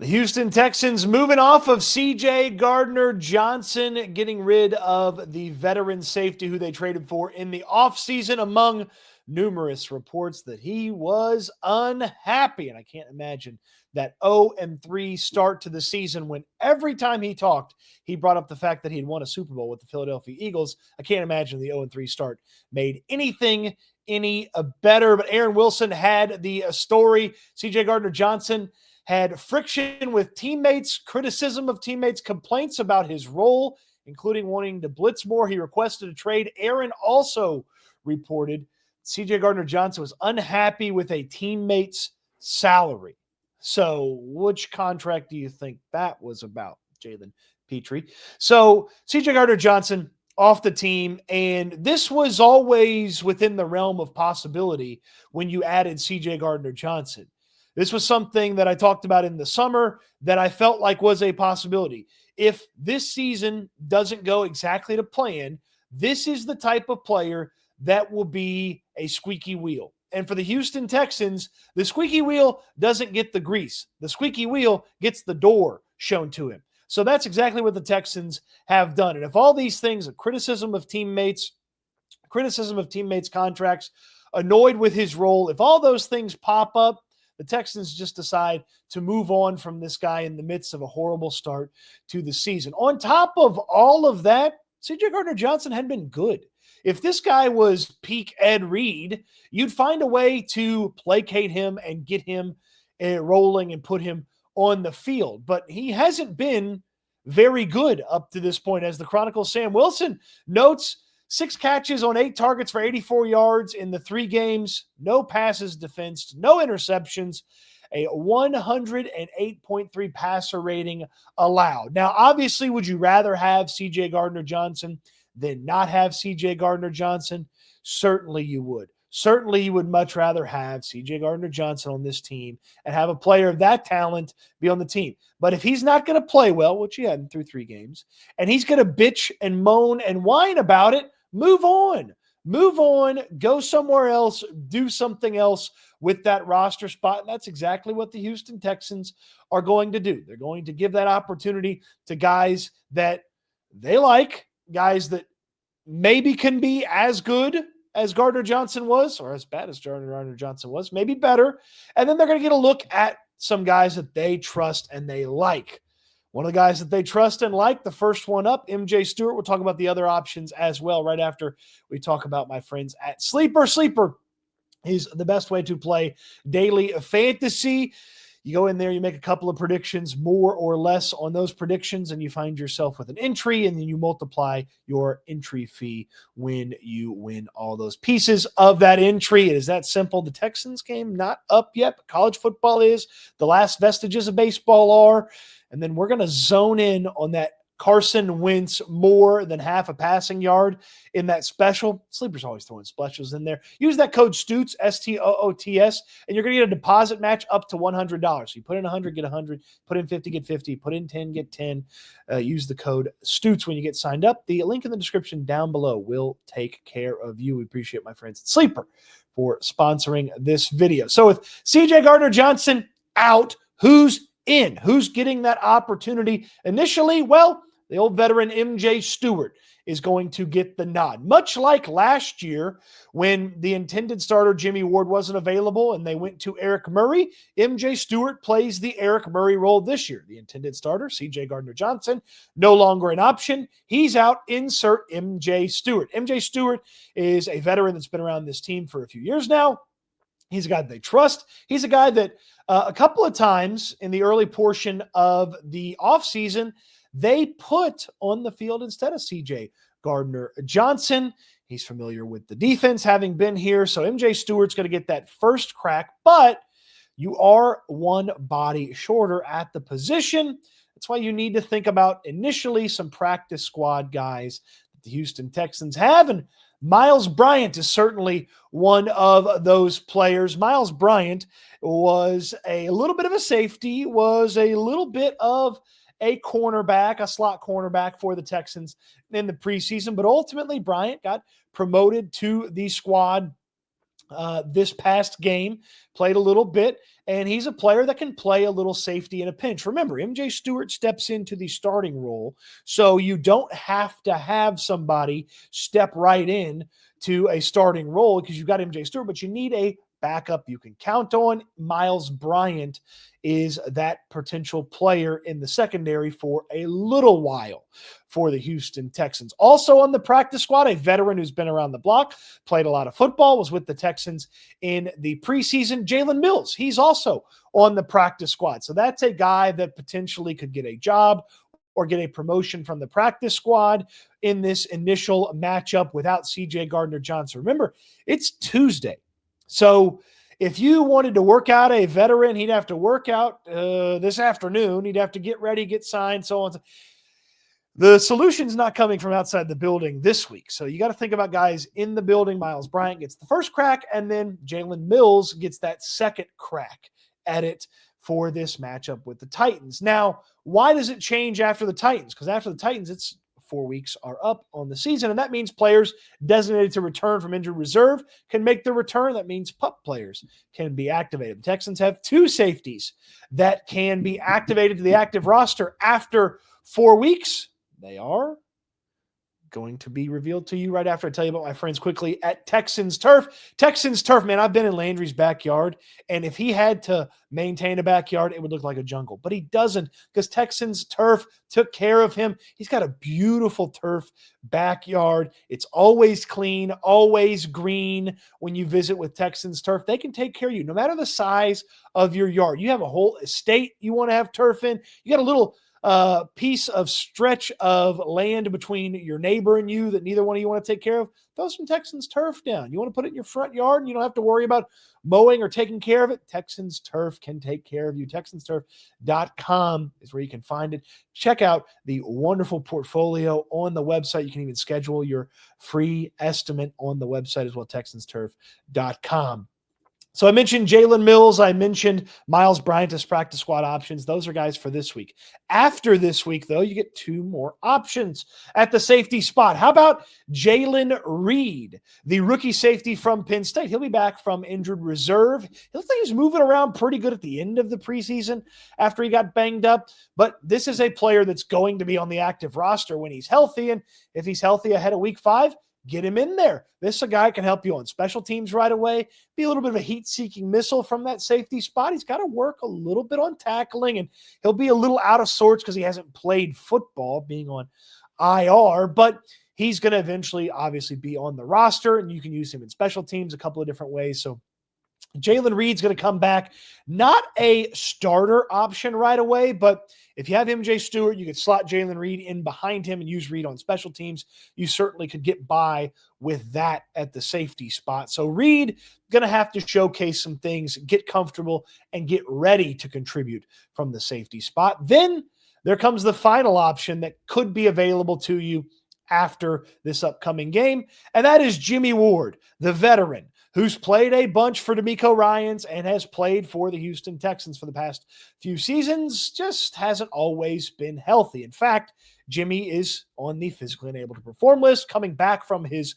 The Houston Texans moving off of C.J. Gardner-Johnson, getting rid of the veteran safety who they traded for in the offseason, among numerous reports that he was unhappy. And I can't imagine that 0-3 start to the season when every time he talked, he brought up the fact that he had won a Super Bowl with the Philadelphia Eagles. I can't imagine the 0-3 start made anything any better. But Aaron Wilson had the story. C.J. Gardner-Johnson had friction with teammates, criticism of teammates, complaints about his role, including wanting to blitz more. He requested a trade. Aaron also reported C.J. Gardner-Johnson was unhappy with a teammate's salary. So which contract do you think that was about, Jalen Petrie? So C.J. Gardner-Johnson off the team, and this was always within the realm of possibility when you added C.J. Gardner-Johnson. This was something that I talked about in the summer that I felt like was a possibility. If this season doesn't go exactly to plan, this is the type of player that will be a squeaky wheel. And for the Houston Texans, the squeaky wheel doesn't get the grease. The squeaky wheel gets the door shown to him. So that's exactly what the Texans have done. And if all these things, criticism of teammates contracts, annoyed with his role, if all those things pop up, the Texans just decide to move on from this guy in the midst of a horrible start to the season. On top of all of that, C.J. Gardner-Johnson had been good. If this guy was peak Ed Reed, you'd find a way to placate him and get him rolling and put him on the field. But he hasn't been very good up to this point. As the Chronicle Sam Wilson notes, 6 catches on 8 targets for 84 yards in the 3 games, no passes defensed, no interceptions, a 108.3 passer rating allowed. Now, obviously, would you rather have C.J. Gardner-Johnson than not have C.J. Gardner-Johnson? Certainly you would. Certainly you would much rather have C.J. Gardner-Johnson on this team and have a player of that talent be on the team. But if he's not going to play well, which he hadn't through 3 games, and he's going to bitch and moan and whine about it, move on. Move on. Go somewhere else. Do something else with that roster spot. And that's exactly what the Houston Texans are going to do. They're going to give that opportunity to guys that they like, guys that maybe can be as good as Gardner-Johnson was, or as bad as Gardner-Johnson was, maybe better. And then they're going to get a look at some guys that they trust and they like. One of the guys that they trust and like, the first one up, MJ Stewart. We'll talk about the other options as well right after we talk about my friends at Sleeper. Sleeper is the best way to play daily fantasy. You go in there, you make a couple of predictions, more or less on those predictions, and you find yourself with an entry, and then you multiply your entry fee when you win all those pieces of that entry. It is that simple. The Texans game not up yet, but college football is. The last vestiges of baseball are. And then we're going to zone in on that Carson Wentz more than half a passing yard in that special. Sleeper's always throwing specials in there. Use that code Stoots, STOOTS, and you're going to get a deposit match up to $100. So you put in 100, get 100. Put in 50, get 50. Put in 10, get 10. Use the code Stoots when you get signed up. The link in the description down below will take care of you. We appreciate my friends at Sleeper for sponsoring this video. So with C.J. Gardner-Johnson out, who's in? Who's getting that opportunity initially? Well, the old veteran MJ Stewart is going to get the nod. Much like last year when the intended starter Jimmy Ward wasn't available and they went to Eric Murray, MJ Stewart plays the Eric Murray role this year. The intended starter, C.J. Gardner-Johnson, no longer an option. He's out. Insert MJ Stewart. MJ Stewart is a veteran that's been around this team for a few years now. He's a guy they trust. He's a guy that a couple of times in the early portion of the offseason, they put on the field instead of C.J. Gardner-Johnson. He's familiar with the defense, having been here. So MJ Stewart's going to get that first crack, but you are one body shorter at the position. That's why you need to think about initially some practice squad guys that the Houston Texans have. And Miles Bryant is certainly one of those players. Miles Bryant was a little bit of a safety, was a little bit of a cornerback, a slot cornerback for the Texans in the preseason, but ultimately Bryant got promoted to the squad this past game, played a little bit, and he's a player that can play a little safety in a pinch. Remember, MJ Stewart steps into the starting role, so you don't have to have somebody step right in to a starting role because you've got MJ Stewart, but you need a backup you can count on. Miles Bryant is that potential player in the secondary for a little while for the Houston Texans. Also on the practice squad, a veteran who's been around the block, played a lot of football, was with the Texans in the preseason, Jalen Mills. He's also on the practice squad. So that's a guy that potentially could get a job or get a promotion from the practice squad in this initial matchup without CJ Gardner-Johnson. Remember, it's Tuesday. So if you wanted to work out a veteran, he'd have to work out this afternoon. He'd have to get ready, get signed, so on. The solution's not coming from outside the building this week. So you got to think about guys in the building. Miles Bryant gets the first crack, and then Jalen Mills gets that second crack at it for this matchup with the Titans. Now, why does it change after the Titans? Because after the Titans, it's 4 weeks are up on the season, and that means players designated to return from injured reserve can make the return. That means PUP players can be activated. The Texans have 2 safeties that can be activated to the active roster after 4 weeks. They are going to be revealed to you right after I tell you about my friends quickly at Texans Turf. Texans Turf, man, I've been in Landry's backyard, and if he had to maintain a backyard, it would look like a jungle. But he doesn't because Texans Turf took care of him. He's got a beautiful turf backyard. It's always clean, always green when you visit with Texans Turf. They can take care of you no matter the size of your yard. You have a whole estate you want to have turf in. You got a little piece of stretch of land between your neighbor and you that neither one of you want to take care of, throw some Texans Turf down. You want to put it in your front yard and you don't have to worry about mowing or taking care of it. Texans Turf can take care of you. TexansTurf.com is where you can find it. Check out the wonderful portfolio on the website. You can even schedule your free estimate on the website as well, TexansTurf.com. So I mentioned Jalen Mills. I mentioned Miles Bryant as practice squad options. Those are guys for this week. After this week, though, you get 2 more options at the safety spot. How about Jalen Reed, the rookie safety from Penn State? He'll be back from injured reserve. He looks like he's moving around pretty good at the end of the preseason after he got banged up. But this is a player that's going to be on the active roster when he's healthy. And if he's healthy ahead of week 5, get him in there. This a guy can help you on special teams right away, be a little bit of a heat-seeking missile from that safety spot. He's got to work a little bit on tackling, and he'll be a little out of sorts because he hasn't played football, being on IR, but he's going to eventually obviously be on the roster, and you can use him in special teams a couple of different ways. So Jalen Reed's going to come back. Not a starter option right away, but if you have MJ Stewart, you could slot Jalen Reed in behind him and use Reed on special teams. You certainly could get by with that at the safety spot. So Reed going to have to showcase some things, get comfortable, and get ready to contribute from the safety spot. Then there comes the final option that could be available to you after this upcoming game, and that is Jimmy Ward, the veteran, who's played a bunch for DeMeco Ryans and has played for the Houston Texans for the past few seasons, just hasn't always been healthy. In fact, Jimmy is on the physically unable to perform list, coming back from his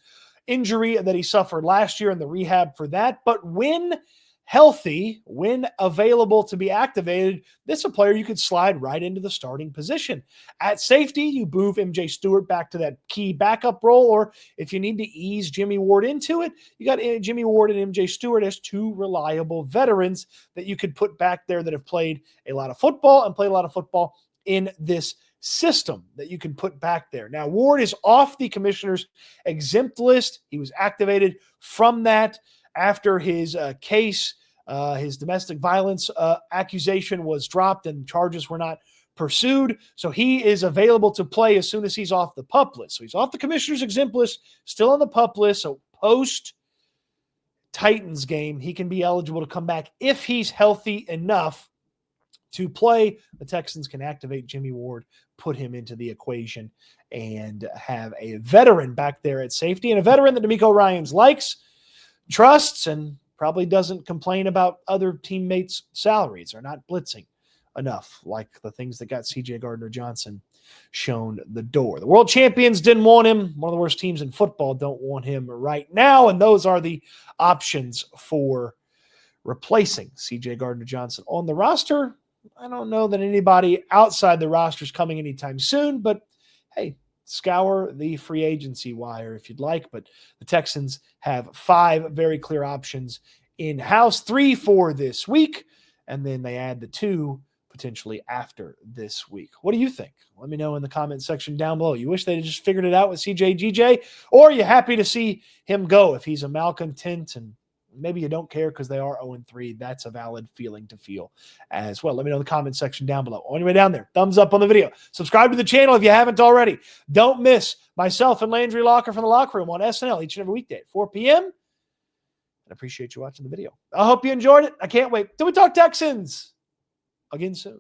injury that he suffered last year in the rehab for that. But when healthy, when available to be activated, this is a player you could slide right into the starting position. At safety, you move MJ Stewart back to that key backup role, or if you need to ease Jimmy Ward into it, you got Jimmy Ward and MJ Stewart as 2 reliable veterans that you could put back there that have played a lot of football and played a lot of football in this system that you can put back there. Now, Ward is off the commissioner's exempt list. He was activated from that after his case, his domestic violence accusation was dropped and charges were not pursued. So he is available to play as soon as he's off the PUP list. So he's off the commissioner's exempt list, still on the PUP list. So post Titans game, he can be eligible to come back if he's healthy enough to play. The Texans can activate Jimmy Ward, put him into the equation, and have a veteran back there at safety, and a veteran that DeMeco Ryans likes, trusts, and probably doesn't complain about other teammates' salaries or not blitzing enough, like the things that got CJ Gardner-Johnson shown the door. The world champions didn't want him. One of the worst teams in football don't want him right now, and those are the options for replacing CJ Gardner-Johnson on the roster. I don't know that anybody outside the roster is coming anytime soon, but hey, scour the free agency wire if you'd like. But the Texans have 5 very clear options in-house, 3 for this week, and then they add the 2 potentially after this week. What do you think? Let me know in the comment section down below. You wish they'd just figured it out with CJ GJ, or are you happy to see him go if he's a malcontent and maybe you don't care because they are 0-3. That's a valid feeling to feel as well. Let me know in the comment section down below. On your way down there, thumbs up on the video. Subscribe to the channel if you haven't already. Don't miss myself and Landry Locker from the Locker Room on SNL each and every weekday at 4 p.m. I appreciate you watching the video. I hope you enjoyed it. I can't wait till we talk Texans again soon.